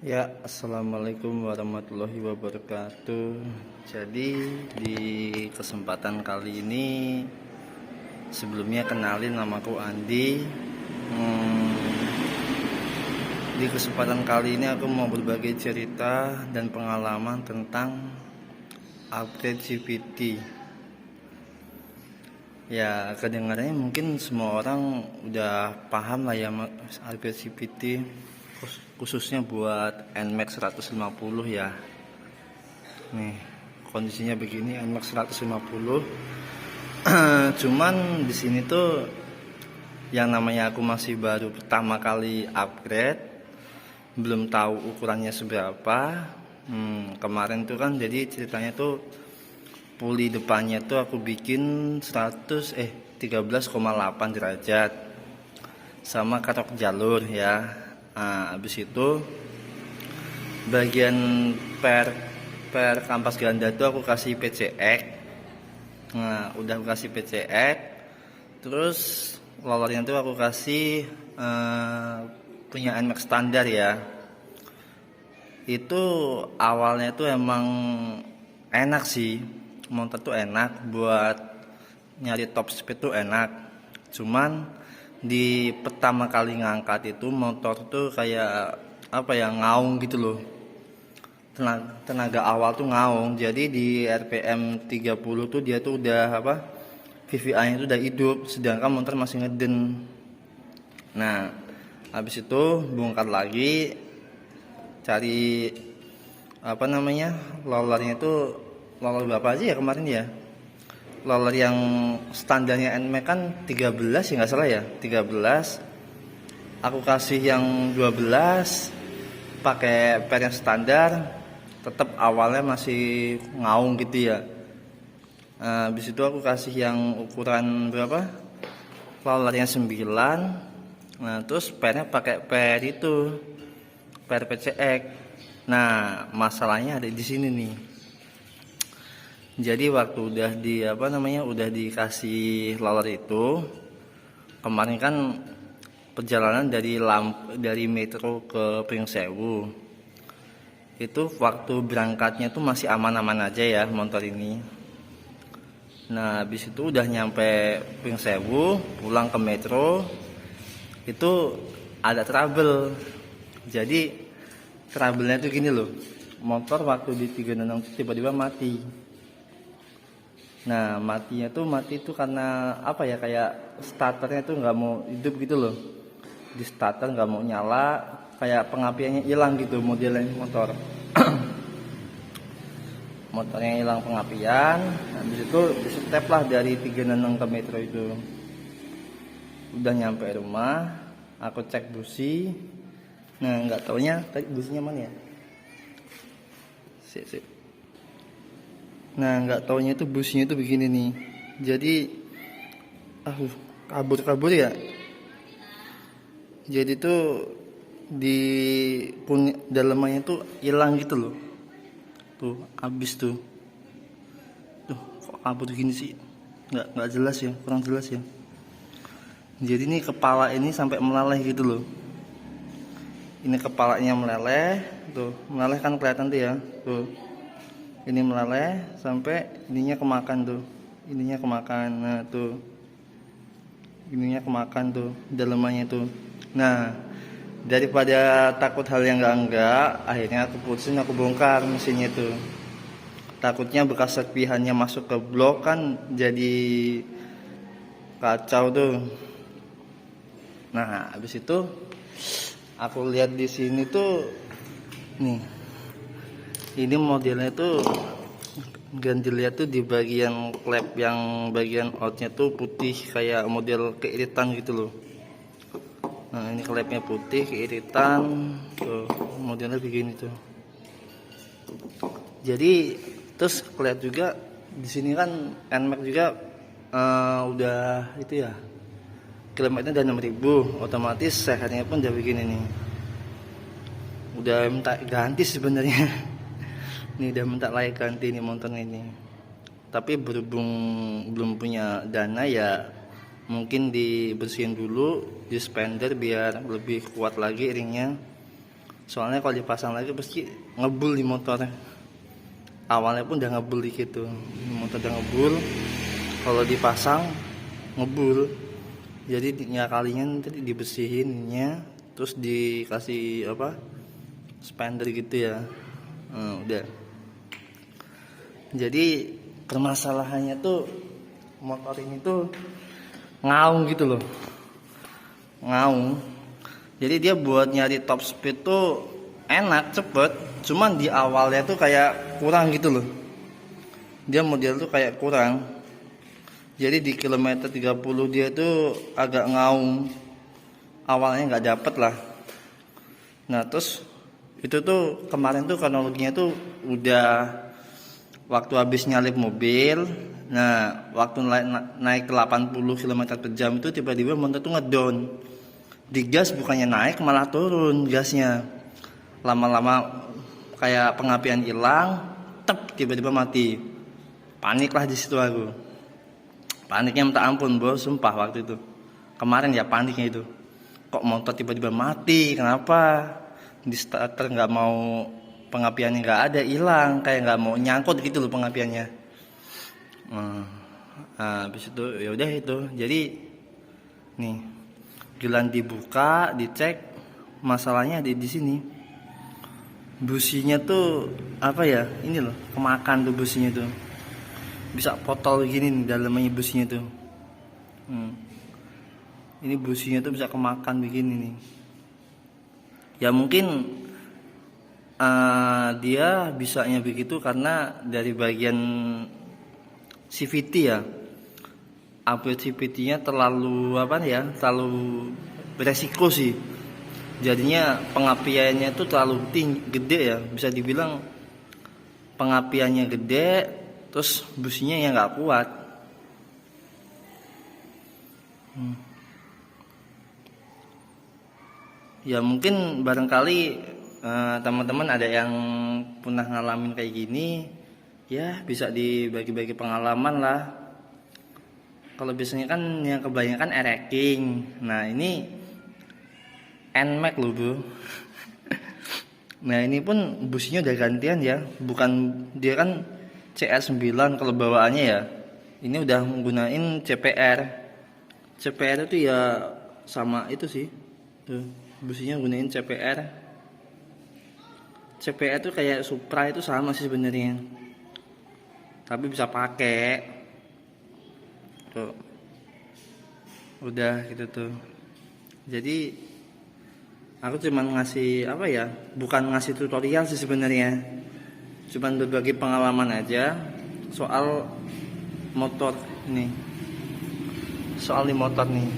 Ya, assalamualaikum warahmatullahi wabarakatuh. Jadi di kesempatan kali ini sebelumnya kenalin namaku Andi. Di kesempatan kali ini aku mau berbagi cerita dan pengalaman tentang upgrade GPT. Ya, kedengarannya mungkin semua orang udah paham lah ya upgrade GPT, khususnya buat NMAX 150 ya. Nih, kondisinya begini NMAX 150. Cuman di sini tuh yang namanya aku masih baru pertama kali upgrade, belum tahu ukurannya seberapa. Kemarin tuh kan jadi ceritanya tuh puli depannya tuh aku bikin 13,8 derajat sama katok jalur ya. Habis itu bagian per kampas ganda tuh aku kasih PCX. Udah aku kasih PCX, terus rollernya tuh aku kasih punya NMAX standar ya. Itu awalnya tuh emang enak sih, motor tuh enak buat nyari top speed tuh enak. Cuman di pertama kali ngangkat itu motor tuh kayak apa ya, ngaung gitu loh. Tenaga awal tuh ngaung. Jadi di RPM 30 tuh dia tuh udah apa, VVA nya tuh udah hidup, sedangkan motor masih ngeden. Nah, habis itu bongkar lagi, cari apa namanya, rollernya itu roller berapa aja ya kemarin ya. Roller yang standarnya NMAX kan 13 ya nggak salah ya, 13. Aku kasih yang 12 pakai per yang standar, tetap awalnya masih ngaung gitu ya. Habis itu aku kasih yang ukuran berapa, rollernya 9. Nah, terus pernya pakai per itu, per PCX. Nah, masalahnya ada di sini nih. Jadi waktu udah dikasih roller itu, kemarin kan perjalanan dari Metro ke Pringsewu. Itu waktu berangkatnya tuh masih aman-aman aja ya motor ini. Nah, habis itu udah nyampe Pringsewu, pulang ke Metro, itu ada trouble. Jadi trouble-nya tuh gini loh, motor waktu di 36 tiba-tiba mati. Nah, mati tuh karena apa ya, kayak starternya tuh nggak mau hidup gitu loh. Di starter nggak mau nyala, kayak pengapiannya hilang gitu modelnya motor. Motornya hilang pengapian. Habis itu di-step lah dari 36 ke Metro itu. Udah nyampe rumah, aku cek busi. Nah, nggak taunya businya mana ya? Sip. Nah, nggak taunya itu businya itu begini nih. Jadi kabur ya. Jadi tuh di dalamannya tuh hilang gitu loh. Tuh, habis tuh. Tuh, kok kabur gini sih? Nggak jelas ya, kurang jelas ya. Jadi ini kepala ini sampai meleleh gitu loh. Ini kepalanya meleleh, tuh meleleh kan kelihatan tuh ya, tuh. Ini meleleh sampai ininya kemakan tuh, ininya kemakan. Nah tuh, ininya kemakan tuh, dalamannya tuh. Nah, daripada takut hal yang enggak, akhirnya aku putusin, aku bongkar mesinnya tuh. Takutnya bekas serpihannya masuk ke blok kan jadi kacau tuh. Nah, habis itu aku lihat di sini tuh, nih, ini modelnya tuh ganti, lihat tuh di bagian klep yang bagian outnya tuh putih kayak model keiritan gitu loh. Nah, ini klepnya putih keiritan tuh, modelnya begini tuh. Jadi terus kelihatan juga di sini kan NMAX juga udah itu ya, kilometernya udah 6.000, otomatis sehatnya pun udah begini nih. Udah minta ganti sebenarnya. Ini udah minta layak ganti nih motor ini. Tapi berhubung belum punya dana ya, mungkin dibersihin dulu, dispender biar lebih kuat lagi ringnya. Soalnya kalau dipasang lagi pasti ngebul di motornya. Awalnya pun udah ngebul dikit tuh, motor udah ngebul. Kalau dipasang ngebul, jadi kalinya nanti dibersihinnya, terus dikasih apa, spender gitu ya. Udah. Jadi permasalahannya tuh motor ini tuh ngaung gitu loh, ngaung. Jadi dia buat nyari top speed tuh enak, cepet, cuman di awalnya tuh kayak kurang gitu loh. Dia model tuh kayak kurang. Jadi di kilometer 30 dia tuh agak ngaung. Awalnya nggak dapet lah. Nah terus itu tuh kemarin tuh kronologinya tuh udah waktu habis nyalip mobil. Nah waktu naik ke 80 km per jam itu tiba-tiba motor tuh ngedown. Digas bukannya naik malah turun gasnya. Lama-lama kayak pengapian hilang, tiba-tiba mati. Panik lah di situ aku. Paniknya minta ampun bos, sumpah waktu itu. Kemarin ya paniknya itu. Kok motor tiba-tiba mati? Kenapa? Di starter nggak mau, pengapiannya nggak ada, hilang, kayak nggak mau nyangkut gitu loh pengapiannya. Habis itu ya udah itu. Jadi nih jalan dibuka, dicek, masalahnya di sini. Businya tuh apa ya? Ini loh, kemakan tuh businya tuh. Bisa potol gini nih dalamnya businya tuh. Ini businya tuh bisa kemakan begini nih. Ya mungkin dia bisanya begitu karena dari bagian CVT ya. Upgrade CVT-nya terlalu terlalu beresiko sih. Jadinya pengapiannya tuh terlalu gede ya, bisa dibilang pengapiannya gede, terus businya yang nggak kuat. Ya mungkin barangkali teman-teman ada yang pernah ngalamin kayak gini, ya bisa dibagi-bagi pengalaman lah. Kalau biasanya kan yang kebanyakan ereking. Nah ini NMAX loh bro. Nah ini pun businya udah gantian ya. Bukan, dia kan CR9 kalau bawaannya ya. Ini udah menggunakan CPR. CPR itu ya sama itu sih. Tuh, businya gunain CPR. CPR itu kayak Supra itu sama sih sebenarnya. Tapi bisa pakai. Tuh. Udah gitu tuh. Jadi aku cuman ngasih apa ya? Bukan ngasih tutorial sih sebenarnya. Cuman berbagi pengalaman aja soal motor ini. Soal di motor nih.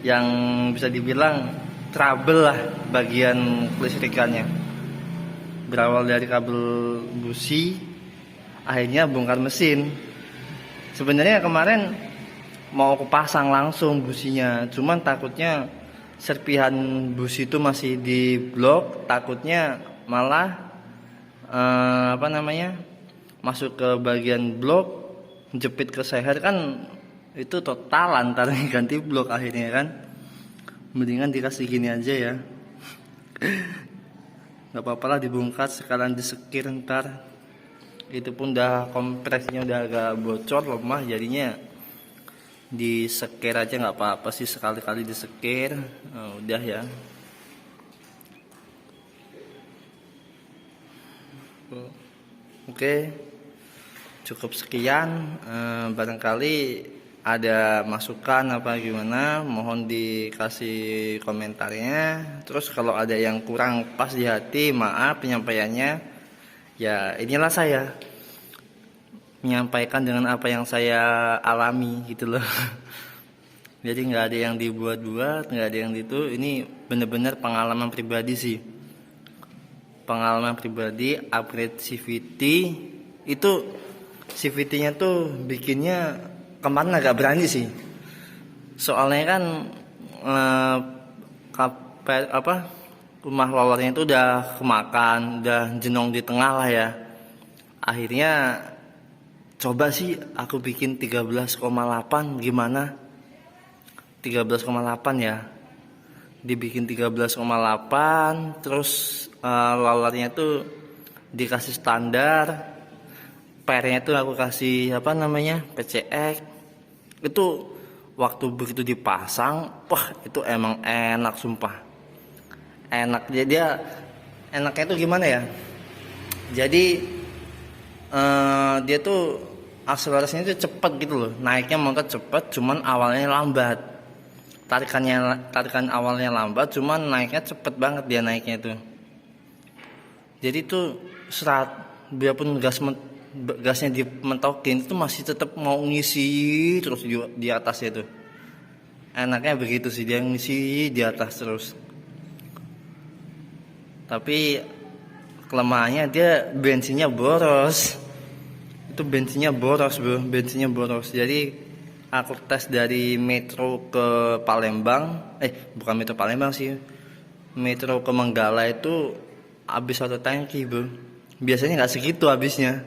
Yang bisa dibilang trouble lah bagian kelistrikannya. Berawal dari kabel busi, akhirnya bongkar mesin. Sebenarnya kemarin mau aku pasang langsung businya, cuman takutnya serpihan busi itu masih di blok, takutnya malah masuk ke bagian blok, jepit ke seher kan itu total antara ganti blok akhirnya kan. Mendingan dikasih gini aja ya. Gak apa-apa lah dibongkar, sekalian disekir ntar. Itu pun udah kompresnya udah agak bocor lemah, jadinya disekir aja nggak apa-apa sih, sekali-kali disekir. Udah ya. Oke, cukup sekian. Barangkali ada masukan apa gimana, mohon dikasih komentarnya. Terus kalau ada yang kurang pas di hati, maaf penyampaiannya. Ya inilah saya menyampaikan dengan apa yang saya alami gitu loh. Jadi nggak ada yang dibuat-buat, nggak ada yang itu. Ini bener-bener pengalaman pribadi sih. Pengalaman pribadi upgrade CVT itu, CVT-nya tuh bikinnya kemarin agak berani sih. Soalnya kan rumah rollernya itu udah kemakan, udah jenong di tengah lah ya. Akhirnya coba sih aku bikin 13,8 gimana? 13,8 ya. dibikin 13,8, terus lalernya tuh dikasih standar, pernya tuh aku kasih apa namanya PCX. Itu waktu begitu dipasang, wah itu emang enak sumpah, enak. Dia enaknya tuh gimana ya, jadi dia tuh akselerasinya tuh cepet gitu loh, naiknya makin cepet, cuman awalnya lambat. Tarikan awalnya lambat, cuman naiknya cepet banget dia naiknya tuh. Jadi tuh biarpun gasnya dimentokin itu masih tetap mau ngisi terus di atasnya tuh. Enaknya begitu sih, dia ngisi di atas terus. Tapi kelemahannya dia bensinnya boros. Itu bensinnya boros bro, bensinnya boros. Jadi aku tes dari Metro ke Palembang, bukan Metro Palembang sih, Metro ke Manggala itu habis 1 tangki bro. Biasanya nggak segitu habisnya,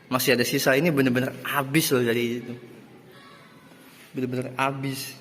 masih ada sisa. Ini bener-bener habis loh dari itu, bener-bener habis.